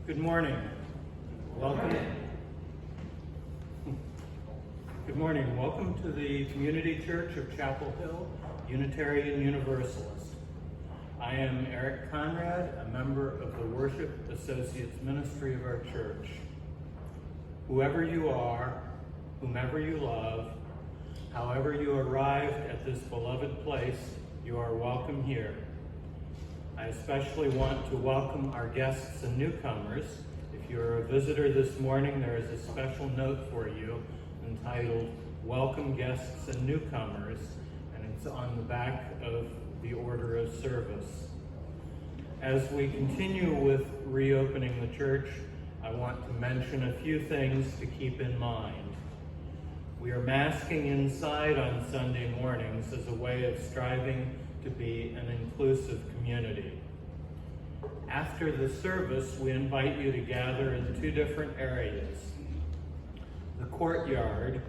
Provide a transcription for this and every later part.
Good morning. Welcome. Good morning. Welcome to the Community Church of Chapel Hill, Unitarian Universalist. I am Eric Conrad, a member of the Worship Associates Ministry of our church. Whoever you are, whomever you love, however you arrived at this beloved place, you are welcome here. I especially want to welcome our guests and newcomers. If you're a visitor this morning, there is a special note for you entitled Welcome Guests and Newcomers, and it's on the back of the order of service. As we continue with reopening the church, I want to mention a few things to keep in mind. We are masking inside on Sunday mornings as a way of striving to be an inclusive community. After the service, we invite you to gather in two different areas. The courtyard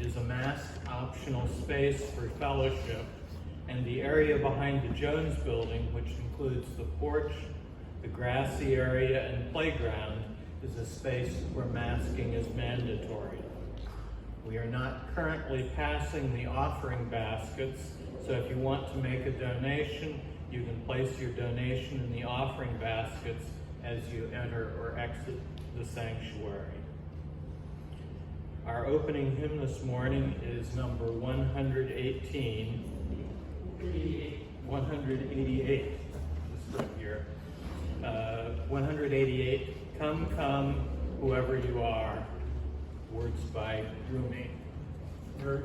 is a mask-optional space for fellowship, and the area behind the Jones building, which includes the porch, the grassy area, and playground, is a space where masking is mandatory. We are not currently passing the offering baskets, so if you want to make a donation, you can place your donation in the offering baskets as you enter or exit the sanctuary. Our opening hymn this morning is number 188. This one here. 188, Come, Come, Whoever You Are. Words by Rumi. We'll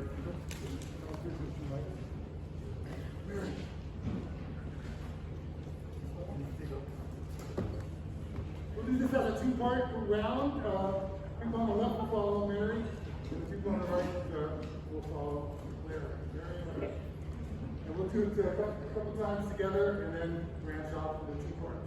do this as a two-part round. People on the left will follow Mary, and the people on the right will follow Claire. And we'll do it a couple times together and then branch off into two parts.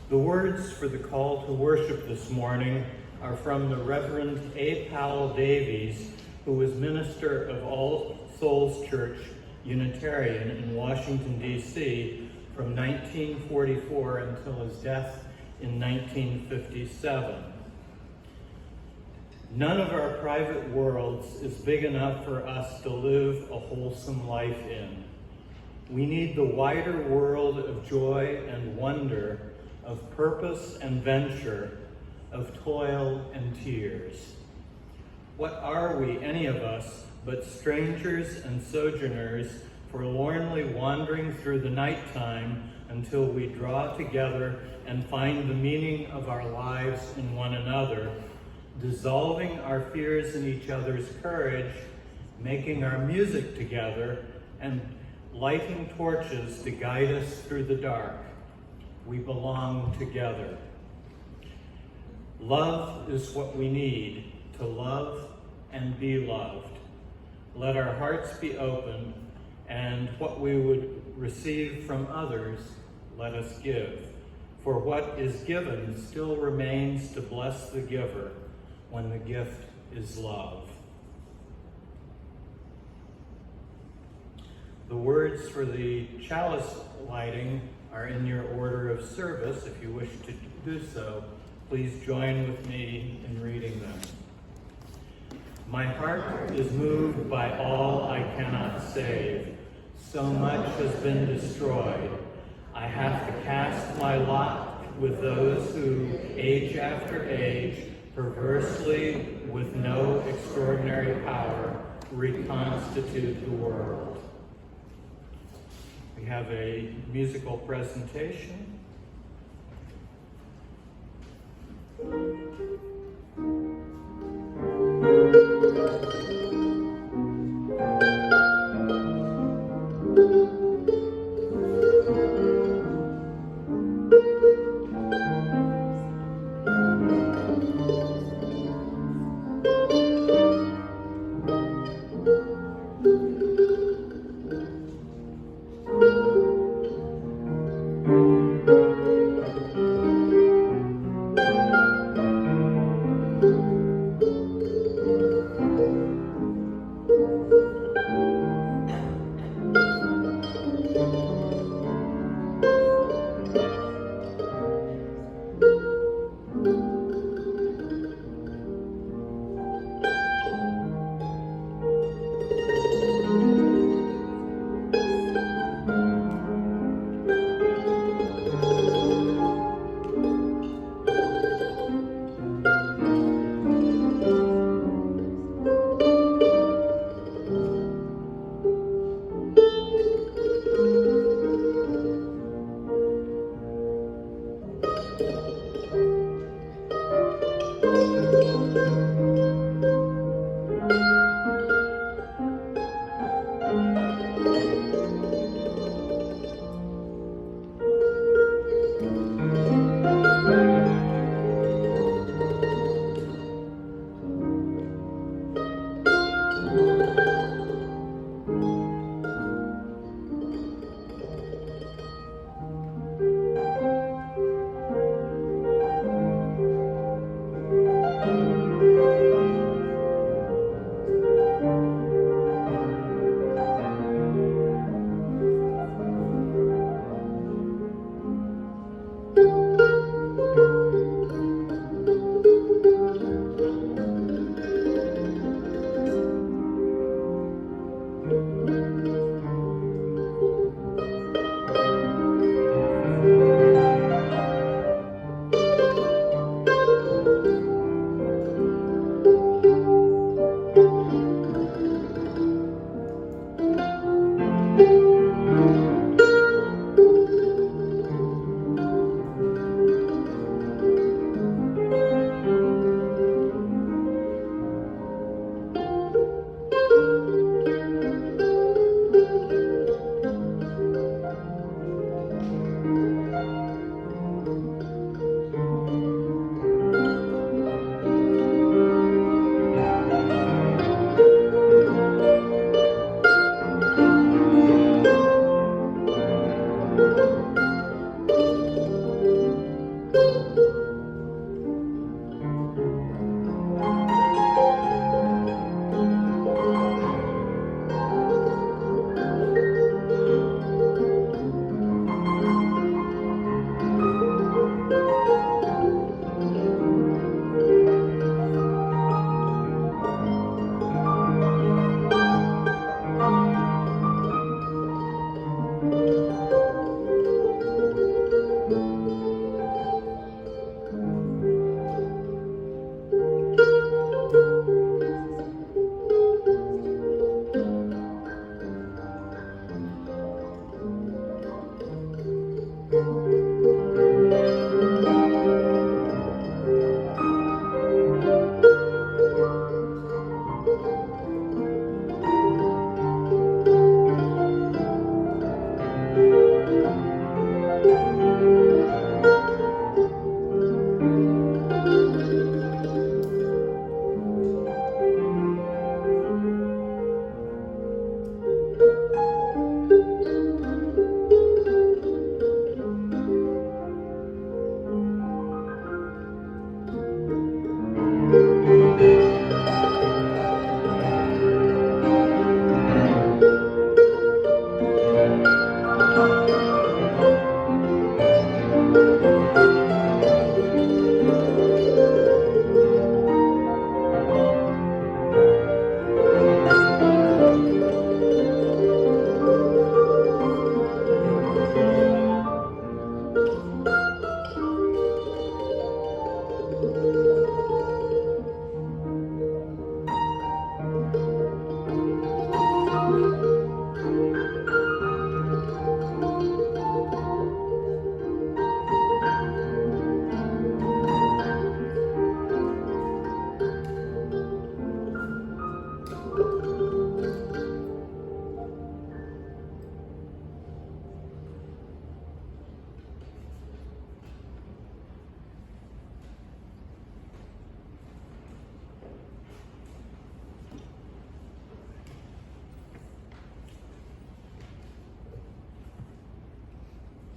The words for the call to worship this morning are from the Reverend A. Powell Davies, who was minister of All Souls Church, Unitarian in Washington, D.C. from 1944 until his death in 1957. None of our private worlds is big enough for us to live a wholesome life in. We need the wider world of joy and wonder, of purpose and venture, of toil and tears. What are we, any of us, but strangers and sojourners, forlornly wandering through the nighttime until we draw together and find the meaning of our lives in one another, dissolving our fears in each other's courage, making our music together, and lighting torches to guide us through the dark. We belong together. Love is what we need to love and be loved. Let our hearts be open, and what we would receive from others, let us give. For what is given still remains to bless the giver when the gift is love. The words for the Chalice Lighting are in your order of service. If you wish to do so, please join with me in reading them. My heart is moved by all I cannot save. So much has been destroyed. I have to cast my lot with those who, age after age, perversely, with no extraordinary power, reconstitute the world. We have a musical presentation.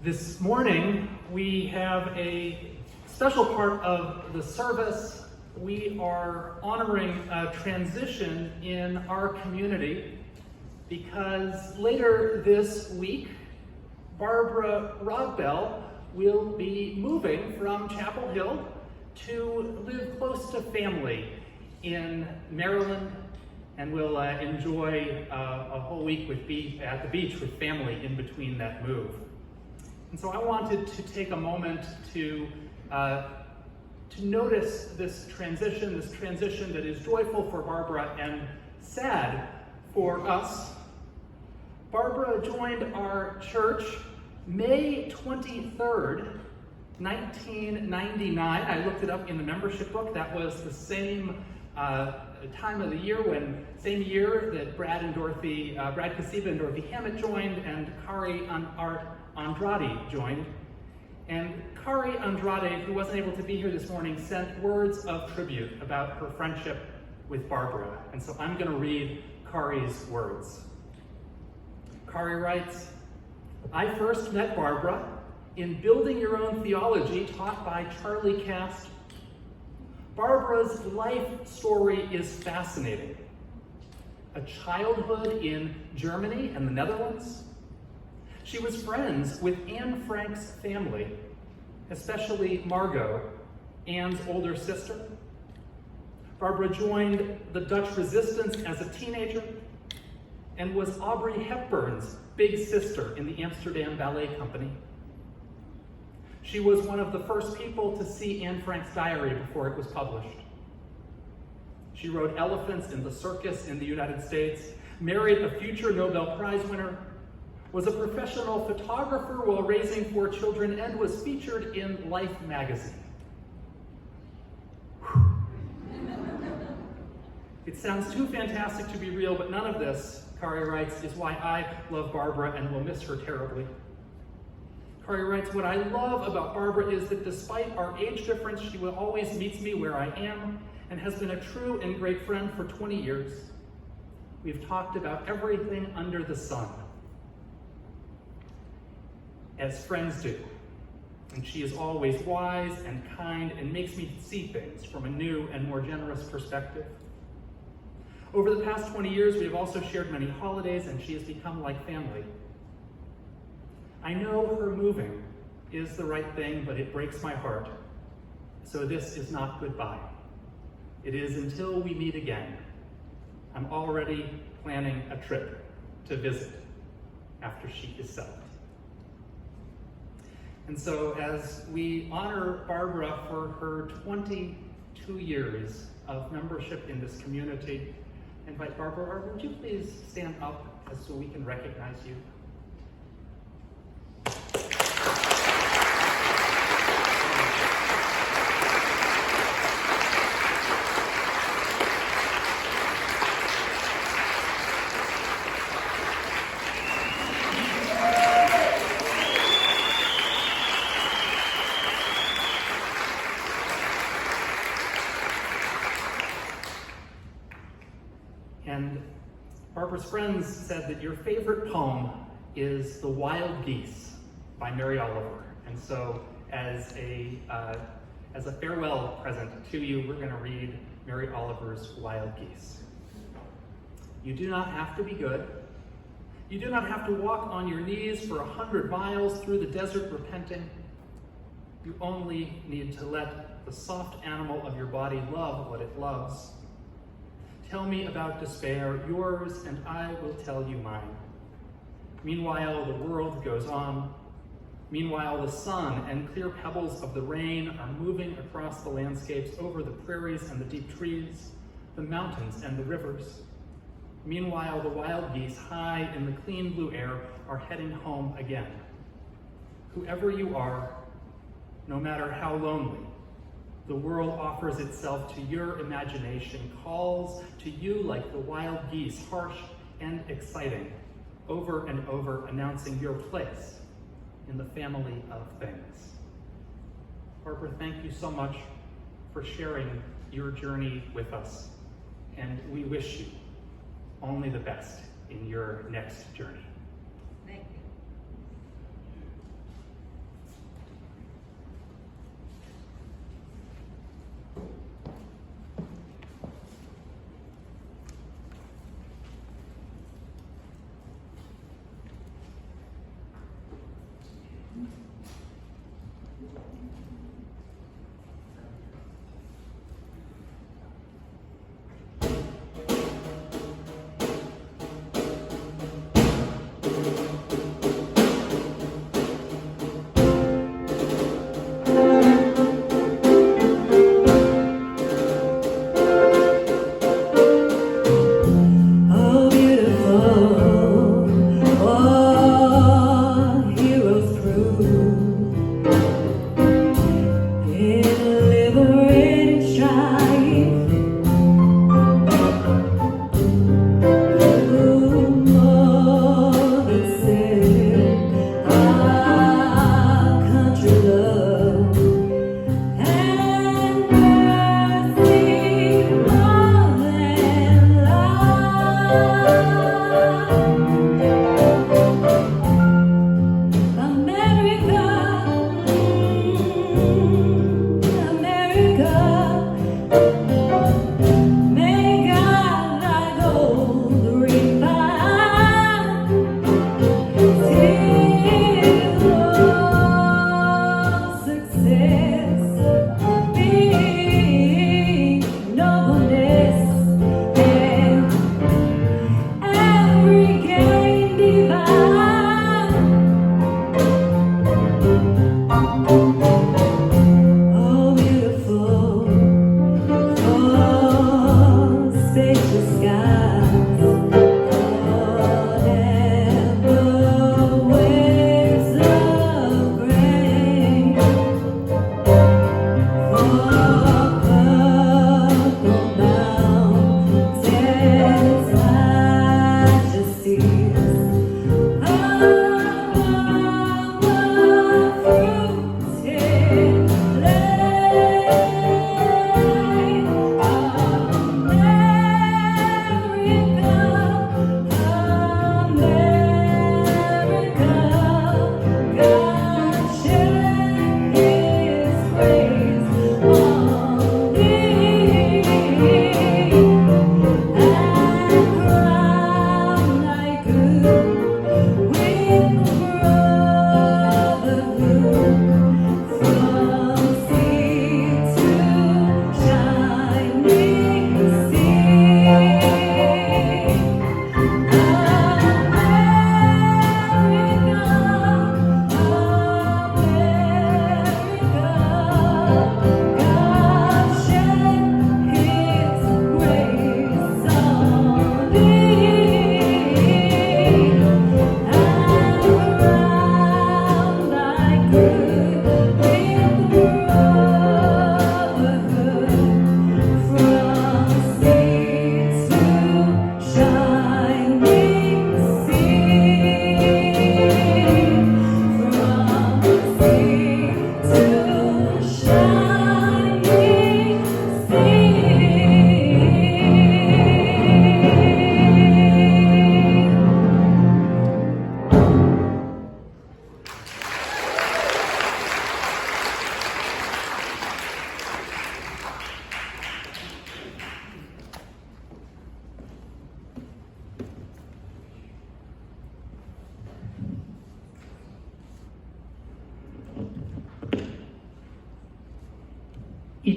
This morning, we have a special part of the service. We are honoring a transition in our community because later this week, Barbara Rodbell will be moving from Chapel Hill to live close to family in Maryland, and will enjoy a whole week at the beach with family in between that move. And so I wanted to take a moment to notice this transition that is joyful for Barbara and sad for us. Barbara joined our church May 23rd, 1999. I looked it up in the membership book. That was the same time of the year same year that Brad Kasiba and Dorothy Hammett joined, and Kari Andrade joined. And Kari Andrade, who wasn't able to be here this morning, sent words of tribute about her friendship with Barbara. And so I'm going to read Kari's words. Kari writes, "I first met Barbara in Building Your Own Theology, taught by Charlie Cast. Barbara's life story is fascinating. A childhood in Germany and the Netherlands. She was friends with Anne Frank's family, especially Margot, Anne's older sister. Barbara joined the Dutch resistance as a teenager and was Audrey Hepburn's big sister in the Amsterdam Ballet Company. She was one of the first people to see Anne Frank's diary before it was published. She rode elephants in the circus in the United States, married a future Nobel Prize winner, was a professional photographer while raising 4 children, and was featured in Life magazine." It sounds too fantastic to be real, but none of this, Kari writes, is why I love Barbara and will miss her terribly. Kari writes, "What I love about Barbara is that despite our age difference, she will always meets me where I am and has been a true and great friend for 20 years. We've talked about everything under the sun, as friends do. And she is always wise and kind and makes me see things from a new and more generous perspective. Over the past 20 years, we have also shared many holidays, and she has become like family. I know her moving is the right thing, but it breaks my heart. So this is not goodbye. It is until we meet again. I'm already planning a trip to visit after she is settled." And so as we honor Barbara for her 22 years of membership in this community, I invite Barbara, would you please stand up so we can recognize you? And Barbara's friends said that your favorite poem is The Wild Geese by Mary Oliver. And so as a farewell present to you, we're going to read Mary Oliver's Wild Geese. "You do not have to be good. You do not have to walk on your knees for 100 miles through the desert repenting. You only need to let the soft animal of your body love what it loves. Tell me about despair, yours, and I will tell you mine. Meanwhile, the world goes on. Meanwhile, the sun and clear pebbles of the rain are moving across the landscapes, over the prairies and the deep trees, the mountains and the rivers. Meanwhile, the wild geese, high in the clean blue air, are heading home again. Whoever you are, no matter how lonely, the world offers itself to your imagination, calls to you like the wild geese, harsh and exciting, over and over announcing your place in the family of things." Barbara, thank you so much for sharing your journey with us, and we wish you only the best in your next journey. Thank you.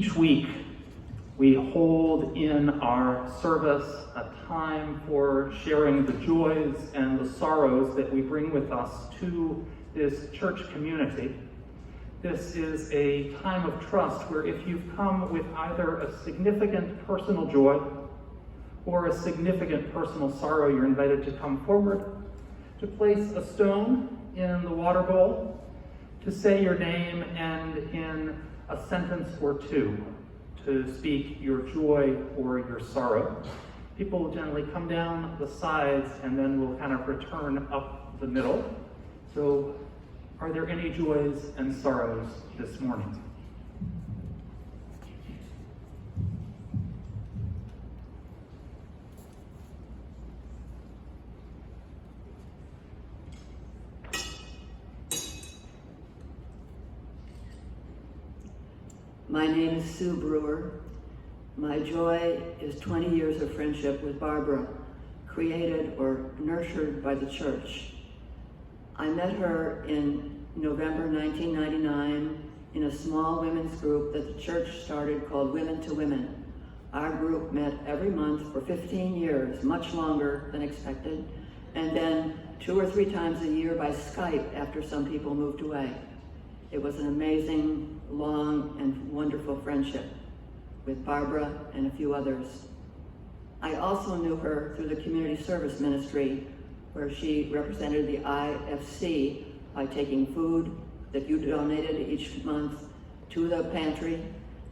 Each week, we hold in our service a time for sharing the joys and the sorrows that we bring with us to this church community. This is a time of trust where if you've come with either a significant personal joy or a significant personal sorrow, you're invited to come forward, to place a stone in the water bowl, to say your name, and in a sentence or two, to speak your joy or your sorrow. People will generally come down the sides and then we'll kind of return up the middle. So, are there any joys and sorrows this morning? My name is Sue Brewer. My joy is 20 years of friendship with Barbara, created or nurtured by the church. I met her in November 1999 in a small women's group that the church started called Women to Women. Our group met every month for 15 years, much longer than expected, and then 2 or 3 times a year by Skype after some people moved away. It was an amazing, long, and wonderful friendship with Barbara and a few others. I also knew her through the community service ministry, where she represented the IFC by taking food that you donated each month to the pantry,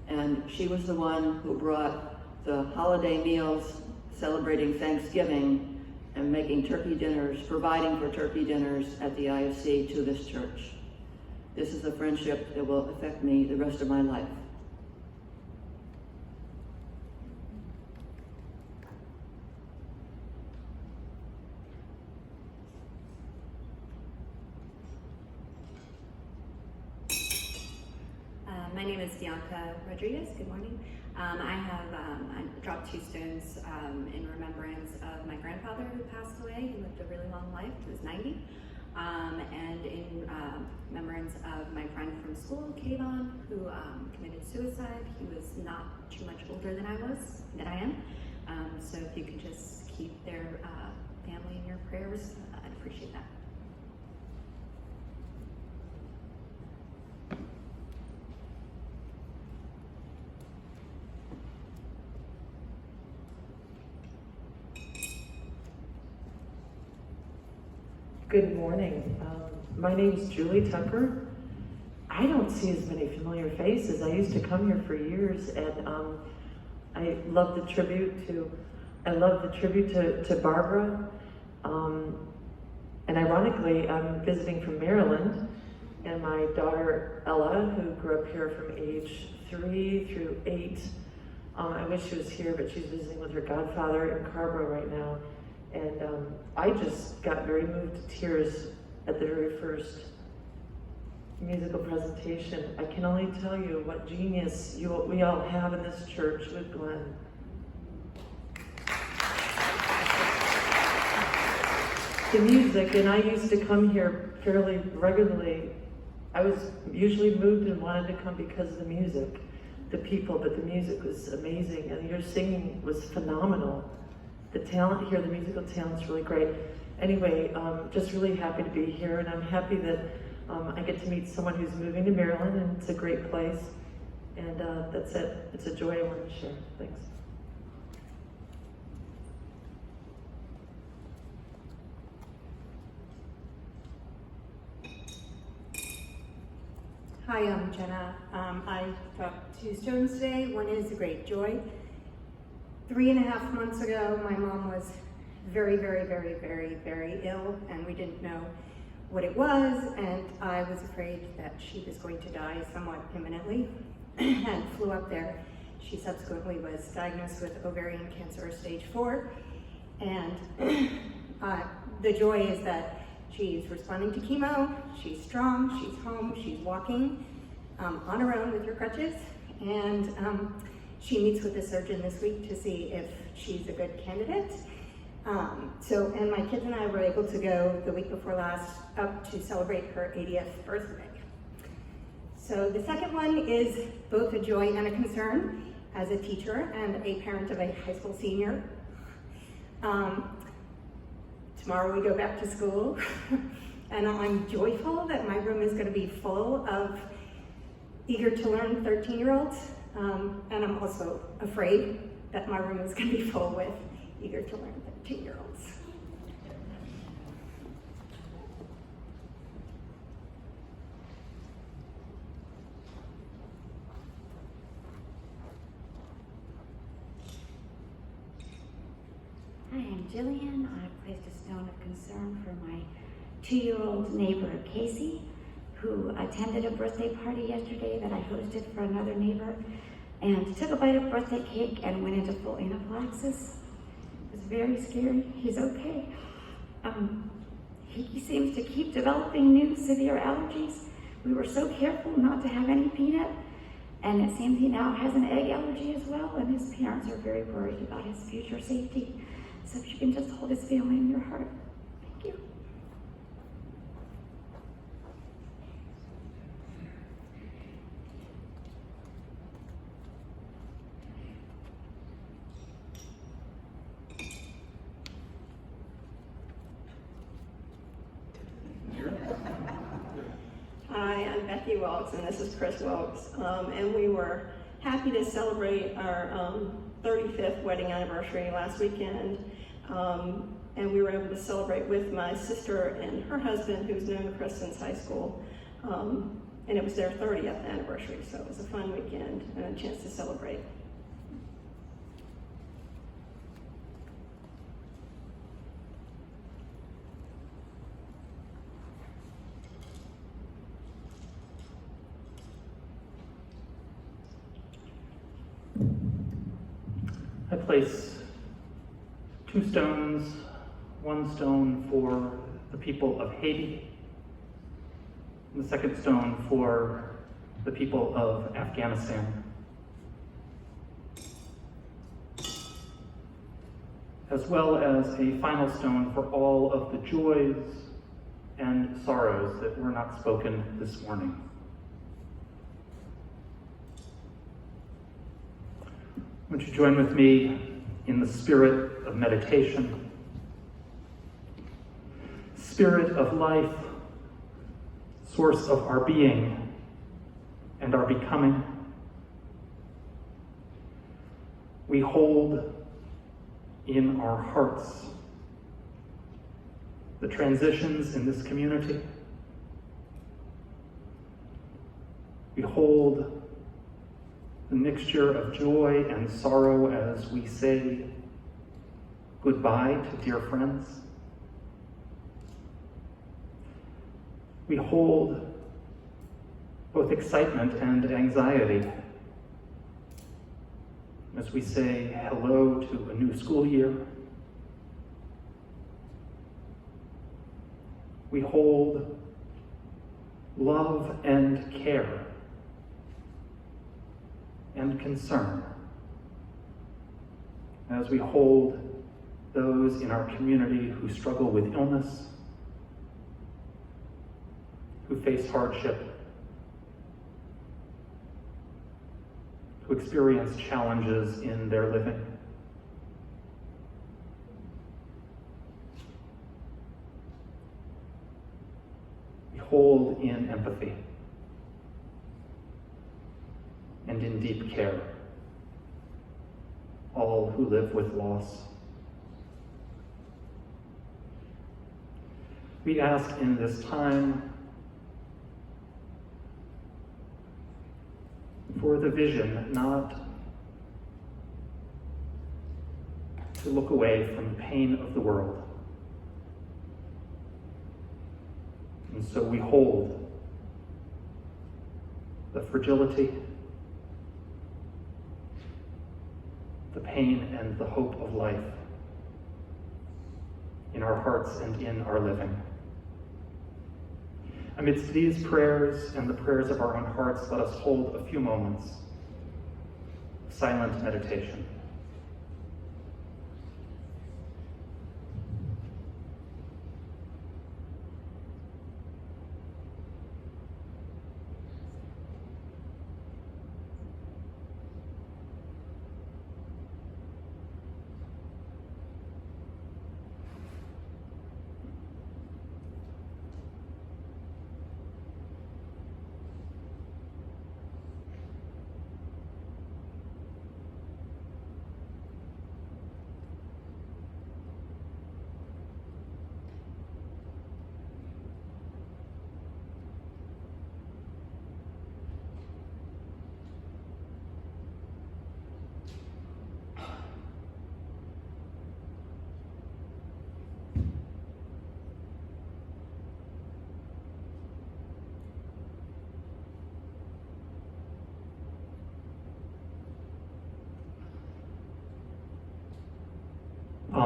and she was the one who brought the holiday meals celebrating Thanksgiving and making turkey dinners, providing for turkey dinners at the IFC to this church. This is a friendship that will affect me the rest of my life. My name is Bianca Rodriguez. Good morning. I dropped 2 stones in remembrance of my grandfather who passed away. He lived a really long life. He was 90. And in remembrance of my friend from school, Kayvon, who committed suicide. He was not too much older than I am. So if you could just keep their family in your prayers, I'd appreciate that. Good morning. My name is Julie Tucker. I don't see as many familiar faces. I used to come here for years, and I love the tribute to Barbara. And ironically, I'm visiting from Maryland, and my daughter Ella, who grew up here from age 3 through 8. I wish she was here, but she's visiting with her godfather in Carborough right now. And I just got very moved to tears at the very first musical presentation. I can only tell you what genius we all have in this church with Glenn. The music, and I used to come here fairly regularly. I was usually moved and wanted to come because of the music, the people, but the music was amazing, and your singing was phenomenal. The talent here, the musical talent's really great. Anyway, just really happy to be here, and I'm happy that I get to meet someone who's moving to Maryland, and it's a great place. And that's it. It's a joy I wanted to share. Thanks. Hi, I'm Jenna. I dropped 2 stones today. One is a great joy. 3.5 months ago, my mom was very, very, very, very, very ill, and we didn't know what it was, and I was afraid that she was going to die somewhat imminently, and flew up there. She subsequently was diagnosed with ovarian cancer stage 4, and the joy is that she's responding to chemo, she's strong, she's home, she's walking on her own with her crutches, and she meets with the surgeon this week to see if she's a good candidate. And my kids and I were able to go the week before last up to celebrate her 80th birthday. So the second one is both a joy and a concern as a teacher and a parent of a high school senior. Tomorrow we go back to school, and I'm joyful that my room is going to be full of eager to learn 13-year-olds, and I'm also afraid that my room is going to be full with eager to learn 13-year-olds. Hi, I'm Jillian. I placed a stone of concern for my 2-year-old neighbor, Casey, who attended a birthday party yesterday that I hosted for another neighbor and took a bite of birthday cake and went into full anaphylaxis. It was very scary. He's okay. He seems to keep developing new severe allergies. We were so careful not to have any peanut, and it seems he now has an egg allergy as well, and his parents are very worried about his future safety. So if you can just hold his family in your heart. Thank you. Hi, I'm Becky Wilkes, and this is Chris Wilkes. And we were happy to celebrate our 35th wedding anniversary last weekend. And we were able to celebrate with my sister and her husband, who's known Chris since high school. And it was their 30th anniversary, so it was a fun weekend and a chance to celebrate. I place 2 stones, 1 stone for the people of Haiti, and the second stone for the people of Afghanistan. As well as a final stone for all of the joys and sorrows that were not spoken this morning. Would you join with me in the spirit of meditation? Spirit of life, source of our being and our becoming. We hold in our hearts the transitions in this community. We hold the mixture of joy and sorrow as we say goodbye to dear friends. We hold both excitement and anxiety as we say hello to a new school year. We hold love and care and concern as we hold those in our community who struggle with illness, who face hardship, who experience challenges in their living. We hold in empathy and in deep care all who live with loss. We ask in this time for the vision not to look away from the pain of the world. And so we hold the fragility, the pain and the hope of life in our hearts and in our living. Amidst these prayers and the prayers of our own hearts, let us hold a few moments of silent meditation.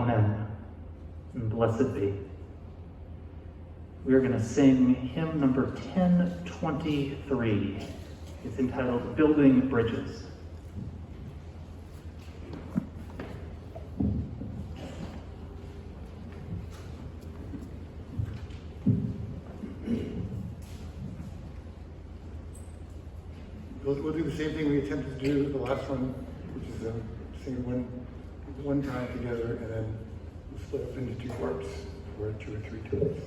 Amen, and blessed be. We are going to sing hymn number 1023. It's entitled Building Bridges. We'll do the same thing we attempted to do the last one, which is sing one time together, and then we'll split up into two parts, or 2 or 3 times.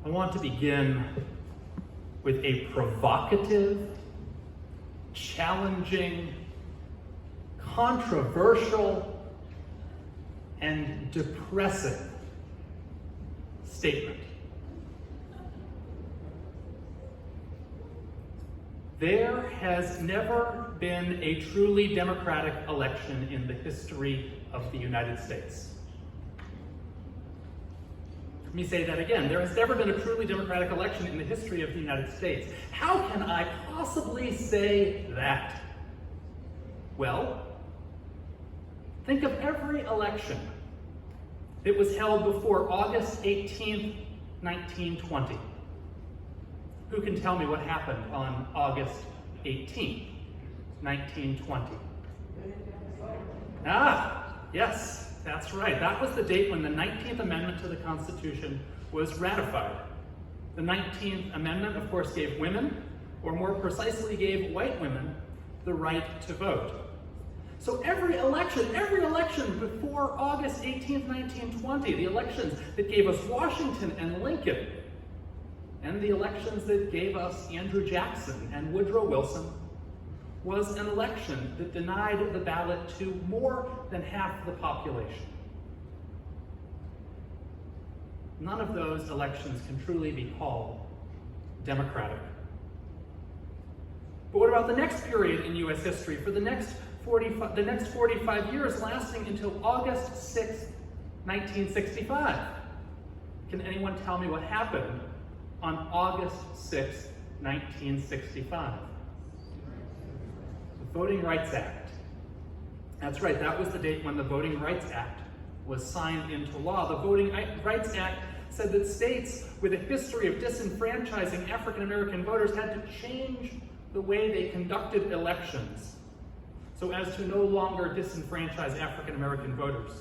I want to begin with a provocative, challenging, controversial, and depressing statement. There has never been a truly democratic election in the history of the United States. Let me say that again. There has never been a truly democratic election in the history of the United States. How can I possibly say that? Well, think of every election that was held before August 18th, 1920. Who can tell me what happened on August 18th, 1920? Yes. That's right. That was the date when the 19th Amendment to the Constitution was ratified. The 19th Amendment, of course, gave women, or more precisely gave white women, the right to vote. So every election before August 18th, 1920, the elections that gave us Washington and Lincoln, and the elections that gave us Andrew Jackson and Woodrow Wilson, was an election that denied the ballot to more than half the population. None of those elections can truly be called democratic. But what about the next period in U.S. history, for the next 45 years, lasting until August 6th, 1965? Can anyone tell me what happened on August 6th, 1965? The Voting Rights Act. That's right, that was the date when the Voting Rights Act was signed into law. The Voting Rights Act said that states with a history of disenfranchising African American voters had to change the way they conducted elections so as to no longer disenfranchise African American voters.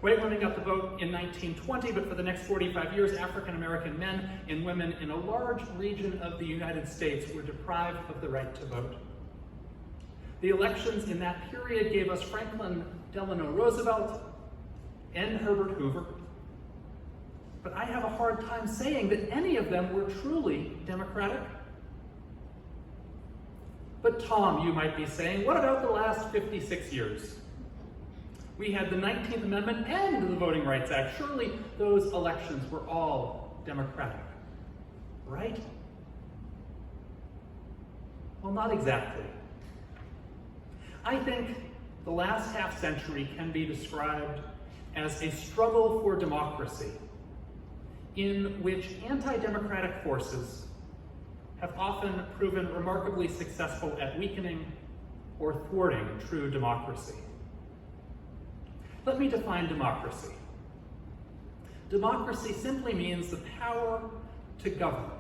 White women got the vote in 1920, but for the next 45 years, African American men and women in a large region of the United States were deprived of the right to vote. The elections in that period gave us Franklin Delano Roosevelt and Herbert Hoover, but I have a hard time saying that any of them were truly democratic. But Tom, you might be saying, what about the last 56 years? We had the 19th Amendment and the Voting Rights Act. Surely those elections were all democratic, right? Well, not exactly. I think the last half century can be described as a struggle for democracy in which anti-democratic forces have often proven remarkably successful at weakening or thwarting true democracy. Let me define democracy. Democracy simply means the power to govern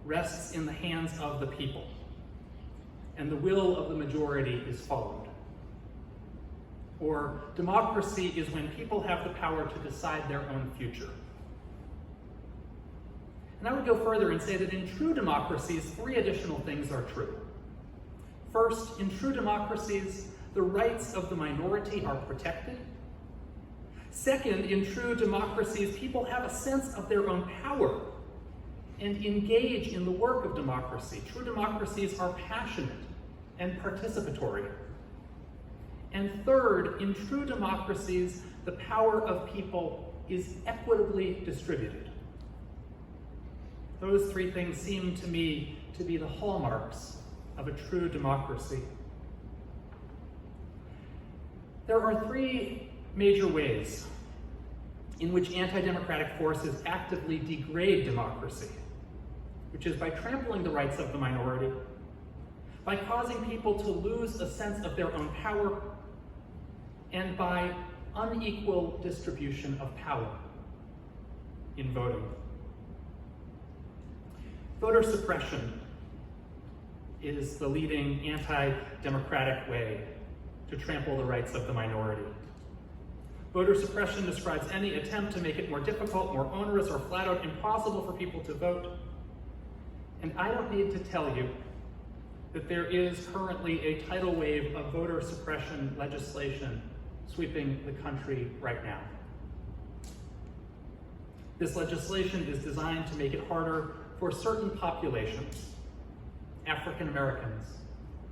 rests in the hands of the people, and the will of the majority is followed. Or democracy is when people have the power to decide their own future. And I would go further and say that in true democracies, 3 additional things are true. First, in true democracies, the rights of the minority are protected. Second, in true democracies, people have a sense of their own power and engage in the work of democracy. True democracies are passionate and participatory. And third, in true democracies, the power of people is equitably distributed. Those 3 things seem to me to be the hallmarks of a true democracy. There are 3 major ways in which anti-democratic forces actively degrade democracy, which is by trampling the rights of the minority, by causing people to lose a sense of their own power, and by unequal distribution of power in voting. Voter suppression is the leading anti-democratic way to trample the rights of the minority. Voter suppression describes any attempt to make it more difficult, more onerous, or flat out impossible for people to vote. And I don't need to tell you that there is currently a tidal wave of voter suppression legislation sweeping the country right now. This legislation is designed to make it harder for certain populations, African Americans,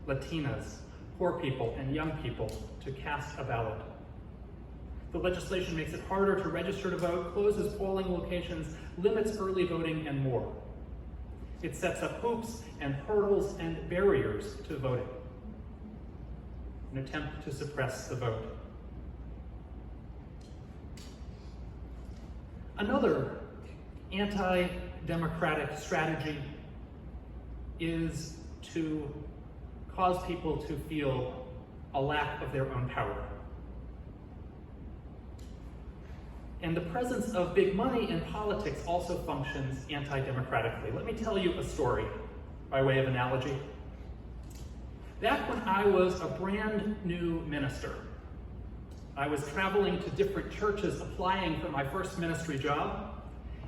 Latinas, poor people, and young people, to cast a ballot. The legislation makes it harder to register to vote, closes polling locations, limits early voting, and more. It sets up hoops and hurdles and barriers to voting, an attempt to suppress the vote. Another anti-democratic strategy is to cause people to feel a lack of their own power. And the presence of big money in politics also functions anti-democratically. Let me tell you a story by way of analogy. Back when I was a brand new minister, I was traveling to different churches applying for my first ministry job.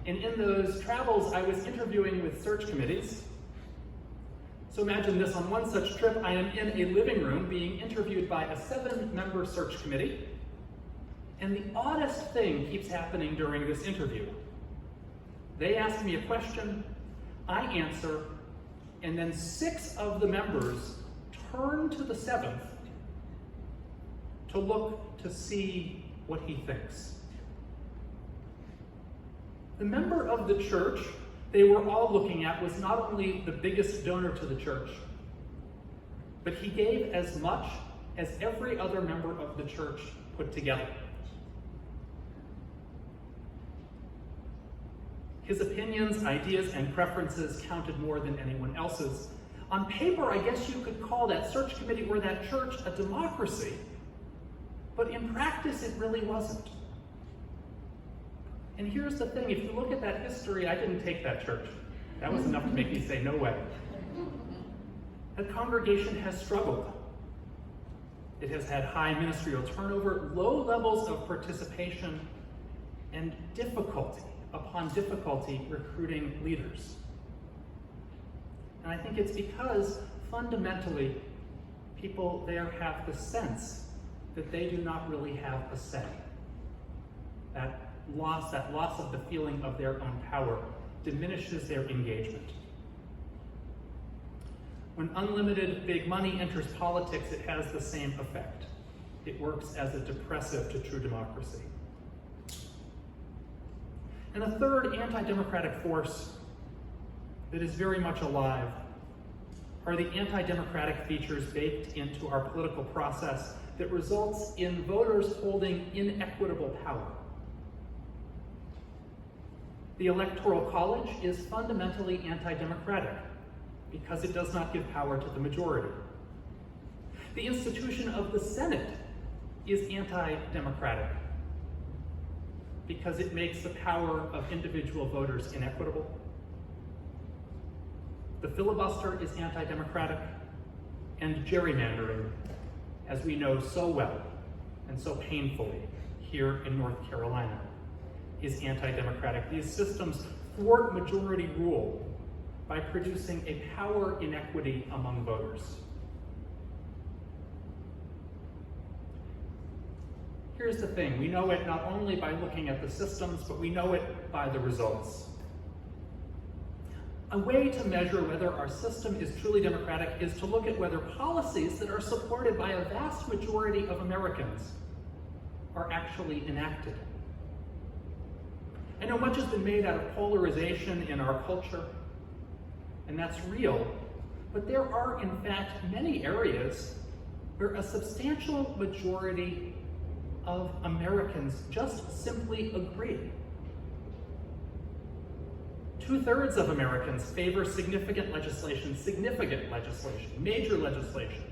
And in those travels, I was interviewing with search committees. So imagine this, on one such trip, I am in a living room being interviewed by a 7-member search committee. And the oddest thing keeps happening during this interview. They ask me a question, I answer, and then 6 of the members turn to the 7th to look to see what he thinks. The member of the church they were all looking at was not only the biggest donor to the church, but he gave as much as every other member of the church put together. His opinions, ideas, and preferences counted more than anyone else's. On paper, I guess you could call that search committee or that church a democracy, but in practice, it really wasn't. And here's the thing, if you look at that history, I didn't take that church. That was enough to make me say, no way. That congregation has struggled. It has had high ministerial turnover, low levels of participation, and difficulty upon difficulty recruiting leaders. And I think it's because fundamentally people there have the sense that they do not really have a say. That loss of the feeling of their own power diminishes their engagement. When unlimited big money enters politics, it has the same effect. It works as a depressive to true democracy. And a third anti-democratic force that is very much alive are the anti-democratic features baked into our political process that results in voters holding inequitable power. The Electoral College is fundamentally anti-democratic because it does not give power to the majority. The institution of the Senate is anti-democratic because it makes the power of individual voters inequitable. The filibuster is anti-democratic, and gerrymandering, as we know so well and so painfully here in North Carolina, is anti-democratic. These systems thwart majority rule by producing a power inequity among voters. Here's the thing, we know it not only by looking at the systems, but we know it by the results. A way to measure whether our system is truly democratic is to look at whether policies that are supported by a vast majority of Americans are actually enacted. I know much has been made out of polarization in our culture, and that's real, but there are in fact many areas where a substantial majority of Americans just simply agree. 2/3 of Americans favor significant legislation, major legislation,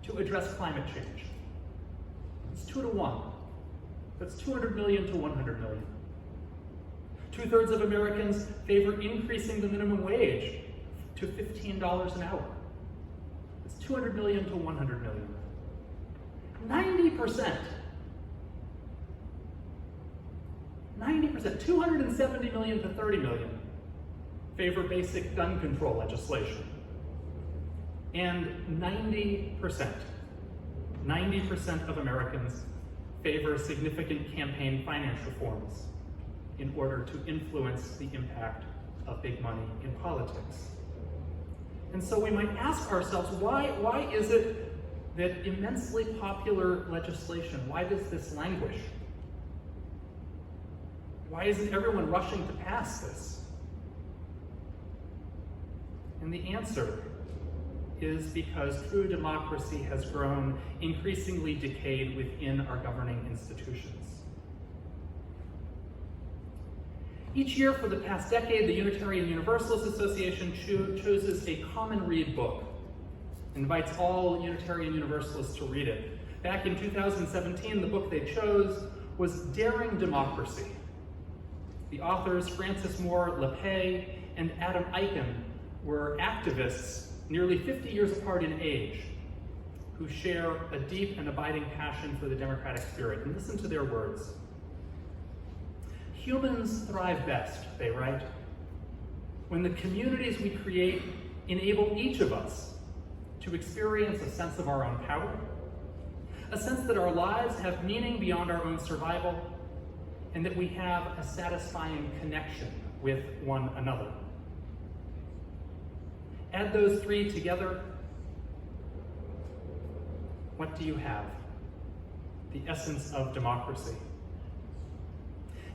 to address climate change. It's 2-to-1. That's 200 million to 100 million. 2/3 of Americans favor increasing the minimum wage to $15 an hour. It's 200 million to 100 million. 90%, 270 million to 30 million favor basic gun control legislation. And 90% of Americans favor significant campaign finance reforms in order to influence the impact of big money in politics. And so we might ask ourselves, why is it that immensely popular legislation, why does this languish? Why isn't everyone rushing to pass this? And the answer is because true democracy has grown increasingly decayed within our governing institutions. Each year for the past decade, the Unitarian Universalist Association chooses a common read book, invites all Unitarian Universalists to read it. Back in 2017, the book they chose was Daring Democracy. The authors, Francis Moore LeMay and Adam Eichen, were activists nearly 50 years apart in age who share a deep and abiding passion for the democratic spirit. And listen to their words. Humans thrive best, they write, when the communities we create enable each of us to experience a sense of our own power, a sense that our lives have meaning beyond our own survival, and that we have a satisfying connection with one another. Add those three together, what do you have? The essence of democracy.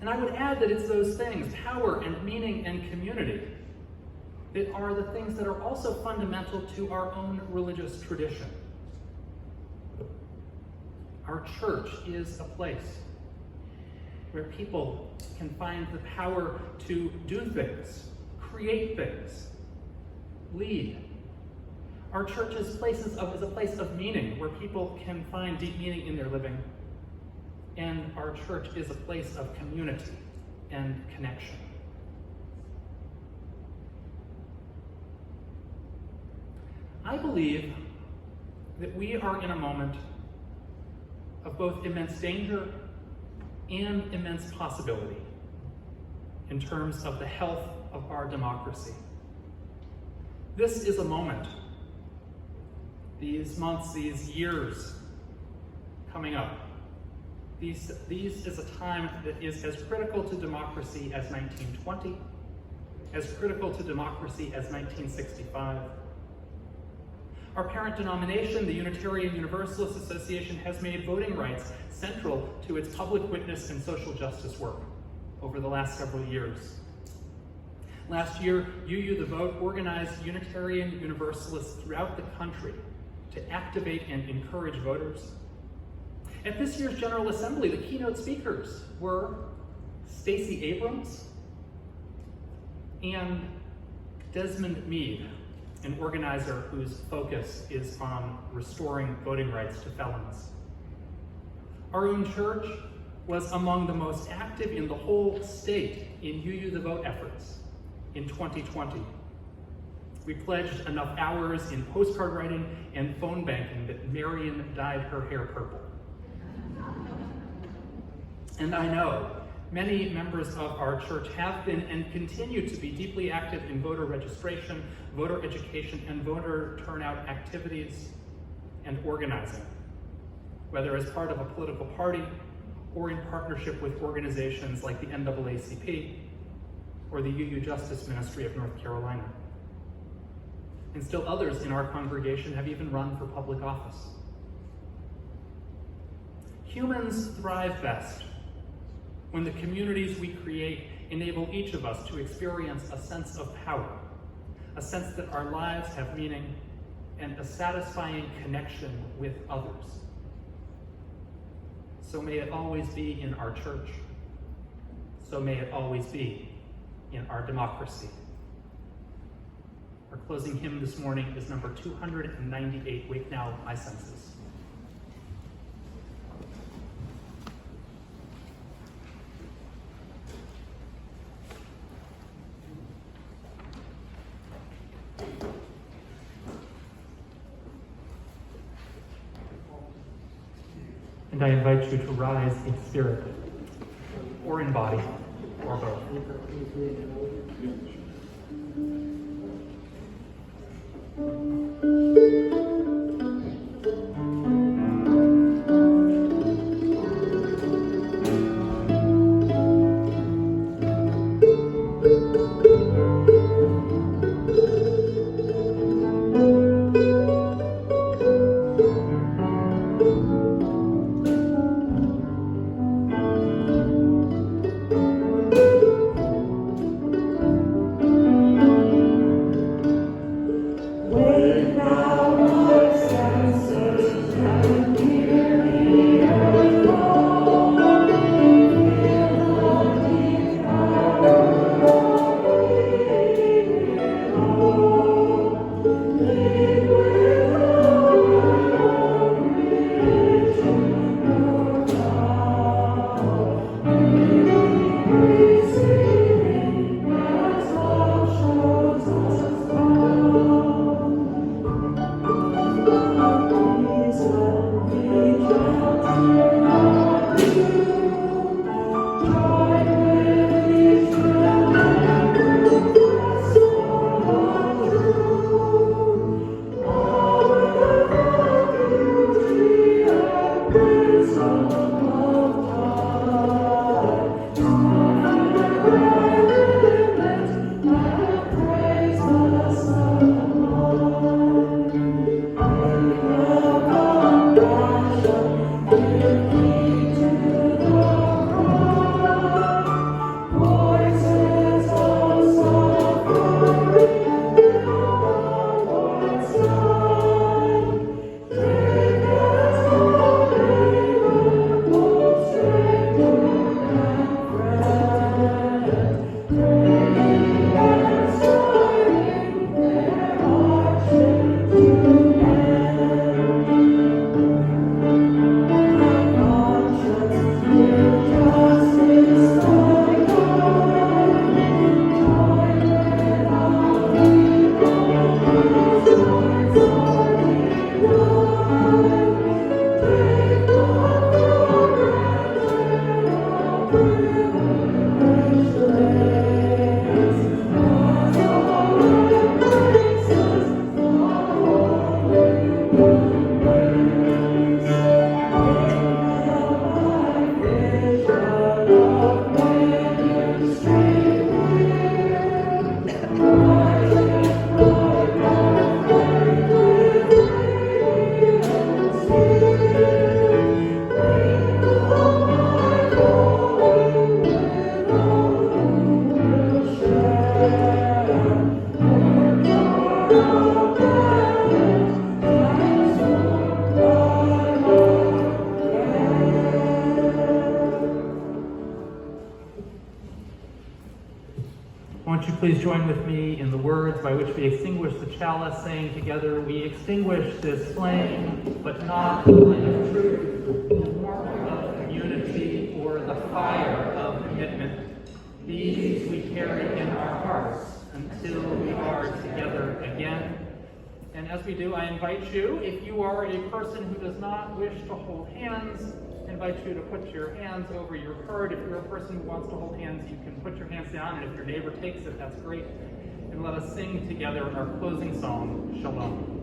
And I would add that it's those things, power and meaning and community, that are the things that are also fundamental to our own religious tradition. Our church is a place where people can find the power to do things, create things, lead. Our church is a place of meaning, where people can find deep meaning in their living. And our church is a place of community and connection. I believe that we are in a moment of both immense danger and immense possibility in terms of the health of our democracy. This is a moment, these months, these years coming up, these is a time that is as critical to democracy as 1920, as critical to democracy as 1965. Our parent denomination, the Unitarian Universalist Association, has made voting rights central to its public witness and social justice work over the last several years. Last year, UU the Vote organized Unitarian Universalists throughout the country to activate and encourage voters. At this year's General Assembly, the keynote speakers were Stacey Abrams and Desmond Meade, an organizer whose focus is on restoring voting rights to felons. Our own church was among the most active in the whole state in UU the Vote efforts in 2020. We pledged enough hours in postcard writing and phone banking that Marion dyed her hair purple. And I know many members of our church have been and continue to be deeply active in voter registration, voter education, and voter turnout activities and organizing, whether as part of a political party or in partnership with organizations like the NAACP or the UU Justice Ministry of North Carolina. And still others in our congregation have even run for public office. Humans thrive best when the communities we create enable each of us to experience a sense of power, a sense that our lives have meaning, and a satisfying connection with others. So may it always be in our church. So may it always be in our democracy. Our closing hymn this morning is number 298, Wake Now, My Senses. And I invite you to rise in spirit, or in body, or both. please join with me in the words by which we extinguish the chalice, saying together, we extinguish this flame, but not the flame of truth, the warmth of community, or the fire of commitment. These we carry in our hearts until we are together again. And as we do, I invite you, if you are a person who does not wish to hold hands, I invite you to put your hands over your heart. If you're a person who wants to hold hands, you can put your hands down, and if your neighbor takes it, that's great. And let us sing together our closing song, Shalom.